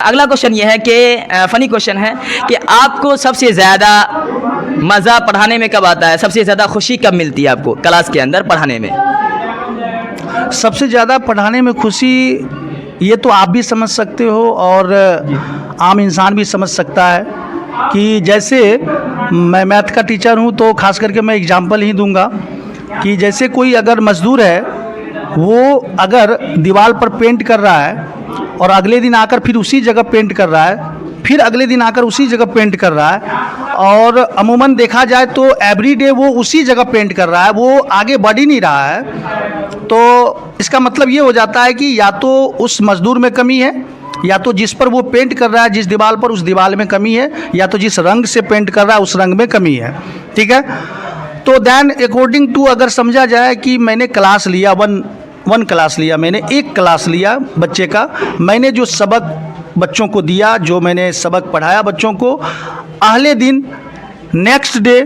अगला क्वेश्चन ये है कि फ़नी क्वेश्चन है कि आपको सबसे ज़्यादा मज़ा पढ़ाने में कब आता है, सबसे ज़्यादा खुशी कब मिलती है आपको क्लास के अंदर पढ़ाने में? सबसे ज़्यादा पढ़ाने में खुशी ये तो आप भी समझ सकते हो और आम इंसान भी समझ सकता है कि जैसे मैं मैथ का टीचर हूँ तो ख़ास करके मैं एग्जांपल ही दूंगा कि जैसे कोई अगर मज़दूर है, वो अगर दीवार पर पेंट कर रहा है और अगले दिन आकर फिर उसी जगह पेंट कर रहा है, फिर अगले दिन आकर उसी जगह पेंट कर रहा है और अमूमन देखा जाए तो एवरीडे वो उसी जगह पेंट कर रहा है, वो आगे बढ़ ही नहीं रहा है, तो इसका मतलब ये हो जाता है कि या तो उस मज़दूर में कमी है, या तो जिस पर वो पेंट कर रहा है जिस दीवार पर उस दीवार में कमी है, या तो जिस रंग से पेंट कर रहा है उस रंग में कमी है। ठीक है, तो देन अकॉर्डिंग टू अगर समझा जाए कि मैंने क्लास लिया वन क्लास लिया, मैंने एक क्लास लिया बच्चे का, मैंने जो सबक बच्चों को दिया, जो मैंने सबक पढ़ाया बच्चों को, अगले दिन नेक्स्ट डे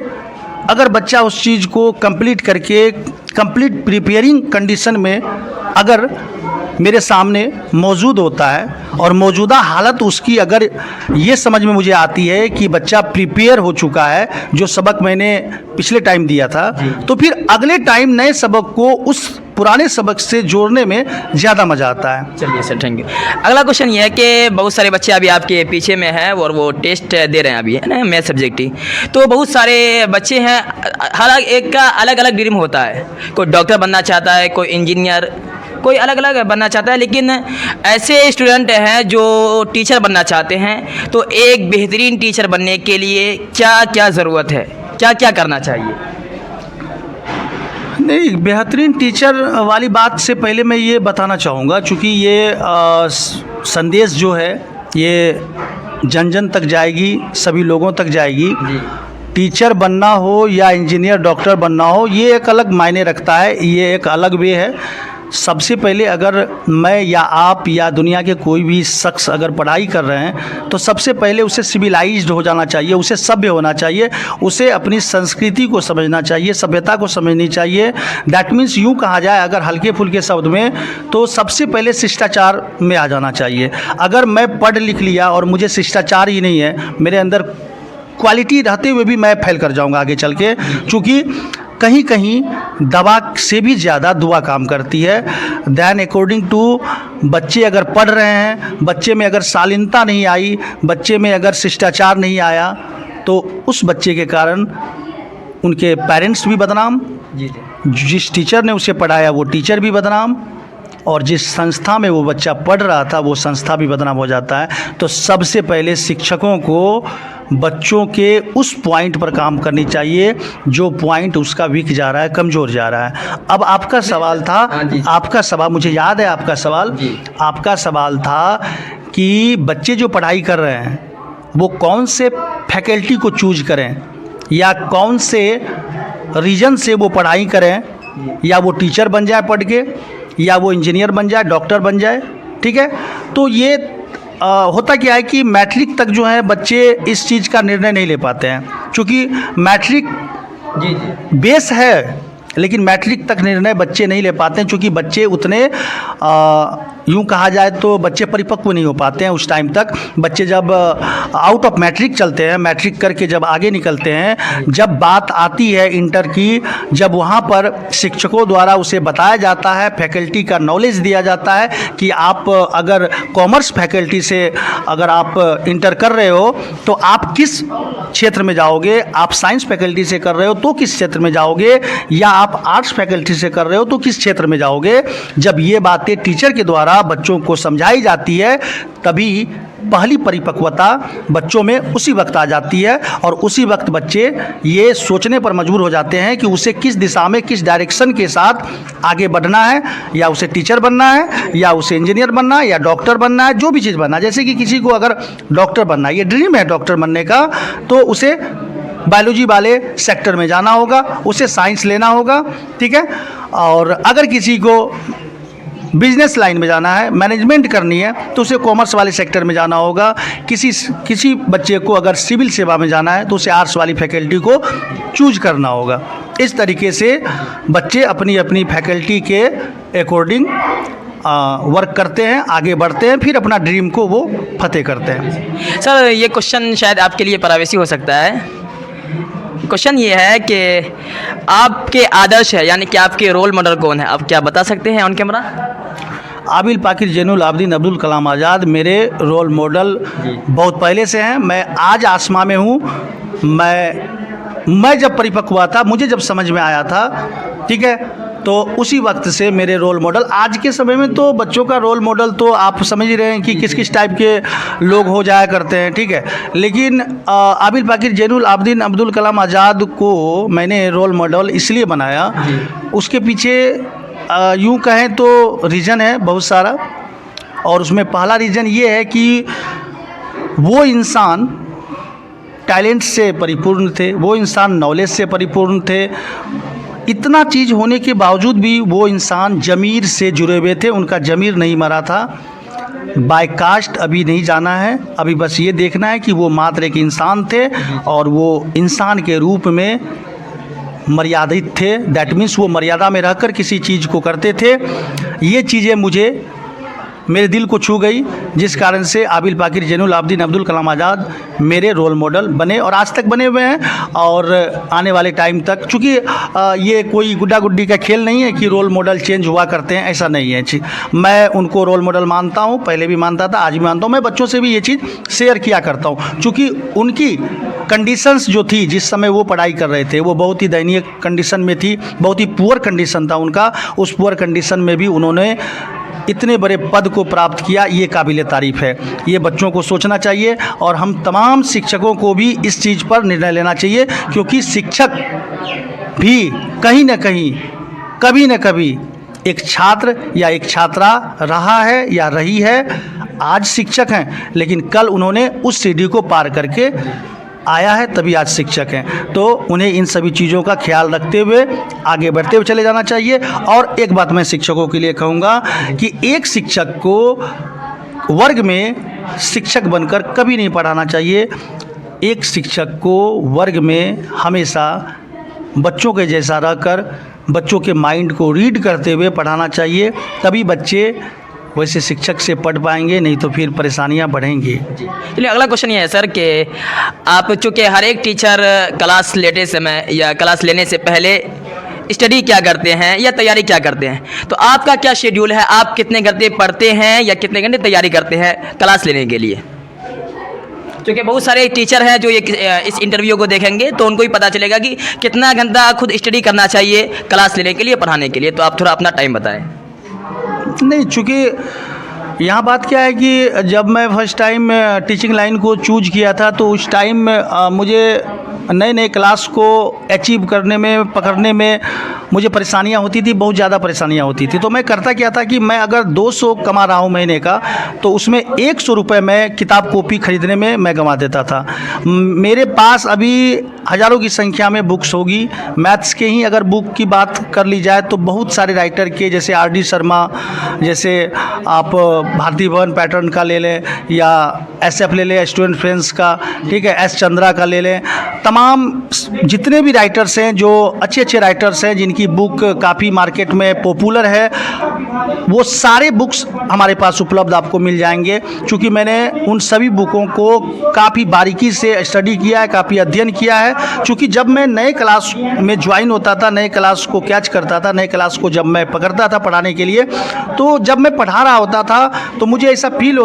अगर बच्चा उस चीज़ को कंप्लीट करके कंप्लीट प्रिपेयरिंग कंडीशन में अगर मेरे सामने मौजूद होता है और मौजूदा हालत उसकी अगर ये समझ में मुझे आती है कि बच्चा प्रिपेयर हो चुका है जो सबक मैंने पिछले टाइम दिया था, तो फिर अगले टाइम नए सबक को उस पुराने सबक से जोड़ने में ज़्यादा मज़ा आता है। चलिए सर, थैंक यू। अगला क्वेश्चन ये है कि बहुत सारे बच्चे अभी आपके पीछे में हैं और वो टेस्ट दे रहे हैं अभी, है ना, मैथ सब्जेक्ट ही, तो बहुत सारे बच्चे हैं, हर एक का अलग अलग ड्रीम होता है, कोई डॉक्टर बनना चाहता है, कोई इंजीनियर, कोई अलग अलग बनना चाहता है, लेकिन ऐसे स्टूडेंट हैं जो टीचर बनना चाहते हैं, तो एक बेहतरीन टीचर बनने के लिए क्या क्या ज़रूरत है, क्या क्या करना चाहिए? नहीं, बेहतरीन टीचर वाली बात से पहले मैं ये बताना चाहूँगा, चूँकि ये संदेश जो है ये जन जन तक जाएगी, सभी लोगों तक जाएगी। टीचर बनना हो या इंजीनियर डॉक्टर बनना हो, ये एक अलग मायने रखता है, ये एक अलग वे है। सबसे पहले अगर मैं या आप या दुनिया के कोई भी शख्स अगर पढ़ाई कर रहे हैं तो सबसे पहले उसे सिविलाइज्ड हो जाना चाहिए, उसे सभ्य होना चाहिए, उसे अपनी संस्कृति को समझना चाहिए, सभ्यता को समझनी चाहिए। दैट मीन्स यूँ कहा जाए अगर हल्के फुल्के शब्द में, तो सबसे पहले शिष्टाचार में आ जाना चाहिए। अगर मैं पढ़ लिख लिया और मुझे शिष्टाचार ही नहीं है, मेरे अंदर क्वालिटी रहते हुए भी मैं फेल कर जाऊँगा आगे चल के, चूँकि कहीं कहीं दवा से भी ज़्यादा दुआ काम करती है। दैन अकॉर्डिंग टू बच्चे अगर पढ़ रहे हैं, बच्चे में अगर शालीनता नहीं आई, बच्चे में अगर शिष्टाचार नहीं आया, तो उस बच्चे के कारण उनके पेरेंट्स भी बदनाम, जिस टीचर ने उसे पढ़ाया वो टीचर भी बदनाम, और जिस संस्था में वो बच्चा पढ़ रहा था वो संस्था भी बदनाम हो जाता है। तो सबसे पहले शिक्षकों को बच्चों के उस पॉइंट पर काम करनी चाहिए जो पॉइंट उसका वीक जा रहा है, कमज़ोर जा रहा है। अब आपका सवाल था, आपका सवाल मुझे याद है, आपका सवाल था कि बच्चे जो पढ़ाई कर रहे हैं वो कौन से फैकल्टी को चूज करें या कौन से रीजन से वो पढ़ाई करें, या वो टीचर बन जाए पढ़ के, या वो इंजीनियर बन जाए, डॉक्टर बन जाए। ठीक है, तो ये होता क्या है कि मैट्रिक तक जो है बच्चे इस चीज़ का निर्णय नहीं ले पाते हैं, क्योंकि मैट्रिक बेस है, लेकिन मैट्रिक तक निर्णय बच्चे नहीं ले पाते हैं, क्योंकि बच्चे उतने यूँ कहा जाए तो बच्चे परिपक्व नहीं हो पाते हैं उस टाइम तक। बच्चे जब आउट ऑफ मैट्रिक चलते हैं, मैट्रिक करके जब आगे निकलते हैं, जब बात आती है इंटर की, जब वहाँ पर शिक्षकों द्वारा उसे बताया जाता है, फैकल्टी का नॉलेज दिया जाता है कि आप अगर कॉमर्स फैकल्टी से अगर आप इंटर कर रहे हो तो आप किस क्षेत्र में जाओगे, आप साइंस फैकल्टी से कर रहे हो तो किस क्षेत्र में जाओगे, या आप आर्ट्स फैकल्टी से कर रहे हो तो किस क्षेत्र में जाओगे। जब ये बातें टीचर के द्वारा बच्चों को समझाई जाती है, तभी पहली परिपक्वता बच्चों में उसी वक्त आ जाती है, और उसी वक्त बच्चे ये सोचने पर मजबूर हो जाते हैं कि उसे किस दिशा में, किस डायरेक्शन के साथ आगे बढ़ना है, या उसे टीचर बनना है, या उसे इंजीनियर बनना है, या डॉक्टर बनना है, जो भी चीज़ बनना है। जैसे कि किसी को अगर डॉक्टर बनना है, ये ड्रीम है डॉक्टर बनने का, तो उसे बायोलॉजी वाले सेक्टर में जाना होगा, उसे साइंस लेना होगा। ठीक है, और अगर किसी को बिजनेस लाइन में जाना है, मैनेजमेंट करनी है, तो उसे कॉमर्स वाले सेक्टर में जाना होगा। किसी बच्चे को अगर सिविल सेवा में जाना है तो उसे आर्ट्स वाली फैकल्टी को चूज करना होगा। इस तरीके से बच्चे अपनी अपनी फैकल्टी के अकॉर्डिंग वर्क करते हैं, आगे बढ़ते हैं, फिर अपना ड्रीम को वो फतेह करते हैं। सर ये क्वेश्चन शायद आपके लिए प्राइवेसी हो सकता है। क्वेश्चन ये है कि आपके आदर्श है यानी कि आपके रोल मॉडल कौन है, आप क्या बता सकते हैं ऑन कैमरा? आबिल पाकिर जैनुल आबदीन अब्दुल कलाम आज़ाद मेरे रोल मॉडल बहुत पहले से हैं। मैं आज आसमां में हूँ। मैं जब परिपक्व हुआ था, मुझे जब समझ में आया था, ठीक है, तो उसी वक्त से मेरे रोल मॉडल, आज के समय में तो बच्चों का रोल मॉडल तो आप समझ ही रहे हैं कि किस किस टाइप के लोग हो जाया करते हैं, ठीक है। लेकिन आबिल पाकिर जैनुल आबदीन अब्दुल कलाम आज़ाद को मैंने रोल मॉडल इसलिए बनाया, उसके पीछे यूँ कहें तो रीज़न है बहुत सारा। और उसमें पहला रीज़न ये है कि वो इंसान टैलेंट से परिपूर्ण थे, वो इंसान नॉलेज से परिपूर्ण थे। इतना चीज़ होने के बावजूद भी वो इंसान ज़मीर से जुड़े हुए थे, उनका ज़मीर नहीं मरा था। बाय कास्ट अभी नहीं जाना है, अभी बस ये देखना है कि वो मात्र एक इंसान थे और वो इंसान के रूप में मर्यादित थे। दैट मीन्स वो मर्यादा में रहकर किसी चीज़ को करते थे। ये चीज़ें मुझे मेरे दिल को छू गई, जिस कारण से आबिल पाकिर जैनुल आबदीन अब्दुल कलाम आज़ाद मेरे रोल मॉडल बने और आज तक बने हुए हैं और आने वाले टाइम तक। चूँकि ये कोई गुड्डा गुड्डी का खेल नहीं है कि रोल मॉडल चेंज हुआ करते हैं, ऐसा नहीं है। मैं उनको रोल मॉडल मानता हूँ, पहले भी मानता था, आज भी मानता हूँ। मैं बच्चों से भी ये चीज़ शेयर किया करता हूँ, चूँकि उनकी कंडीशंस जो थी जिस समय वो पढ़ाई कर रहे थे वो बहुत ही दयनीय कंडीशन में थी, बहुत ही पुअर कंडीशन था उनका। उस पुअर कंडीशन में भी उन्होंने इतने बड़े पद को प्राप्त किया, ये काबिल तारीफ़ है। ये बच्चों को सोचना चाहिए और हम तमाम शिक्षकों को भी इस चीज़ पर निर्णय लेना चाहिए, क्योंकि शिक्षक भी कहीं न कहीं कभी न कभी एक छात्र या एक छात्रा रहा है या रही है। आज शिक्षक हैं लेकिन कल उन्होंने उस सीढ़ी को पार करके आया है, तभी आज शिक्षक हैं। तो उन्हें इन सभी चीज़ों का ख्याल रखते हुए आगे बढ़ते हुए चले जाना चाहिए। और एक बात मैं शिक्षकों के लिए कहूँगा कि एक शिक्षक को वर्ग में शिक्षक बनकर कभी नहीं पढ़ाना चाहिए। एक शिक्षक को वर्ग में हमेशा बच्चों के जैसा रहकर बच्चों के माइंड को रीड करते हुए पढ़ाना चाहिए, तभी बच्चे वैसे शिक्षक से पढ़ पाएंगे, नहीं तो फिर परेशानियां बढ़ेंगी। चलिए अगला क्वेश्चन ये है सर कि आप चूँकि हर एक टीचर क्लास लेते समय या क्लास लेने से पहले स्टडी क्या करते हैं या तैयारी क्या करते हैं, तो आपका क्या शेड्यूल है? आप कितने घंटे पढ़ते हैं या कितने घंटे तैयारी करते हैं क्लास लेने के लिए? क्योंकि बहुत सारे टीचर हैं जो ये इस इंटरव्यू को देखेंगे तो उनको भी पता चलेगा कि कितना घंटा खुद स्टडी करना चाहिए क्लास लेने के लिए, पढ़ाने के लिए। तो आप थोड़ा अपना टाइम बताएं। नहीं, चूँकि यहाँ बात क्या है कि जब मैं फर्स्ट टाइम टीचिंग लाइन को चूज किया था तो उस टाइम मुझे नए नए क्लास को अचीव करने में, पकड़ने में मुझे परेशानियाँ होती थी, बहुत ज़्यादा परेशानियाँ होती थी। तो मैं करता क्या था कि मैं अगर 200 कमा रहा हूँ महीने का, तो उसमें 100 रुपये मैं किताब कॉपी ख़रीदने में मैं गंवा देता था। मेरे पास अभी हज़ारों की संख्या में बुक्स होगी। मैथ्स के ही अगर बुक की बात कर ली जाए तो बहुत सारे राइटर के, जैसे R.D. शर्मा, जैसे आप भारती भवन पैटर्न का ले लें या SF ले लें, स्टूडेंट फ्रेंड्स का, ठीक है, S. चंद्रा का ले लें। तमाम जितने भी राइटर्स हैं, जो अच्छे अच्छे राइटर्स हैं जिनकी बुक काफ़ी मार्केट में पॉपुलर है, वो सारे बुक्स हमारे पास उपलब्ध आपको मिल जाएंगे। क्योंकि मैंने उन सभी बुकों को काफ़ी बारीकी से स्टडी किया है, काफ़ी अध्ययन किया है। क्योंकि जब मैं नए क्लास में ज्वाइन होता था, नए क्लास को कैच करता था, नए क्लास को जब मैं पकड़ता था पढ़ाने के लिए, तो जब मैं पढ़ा रहा होता था तो मुझे ऐसा फील होता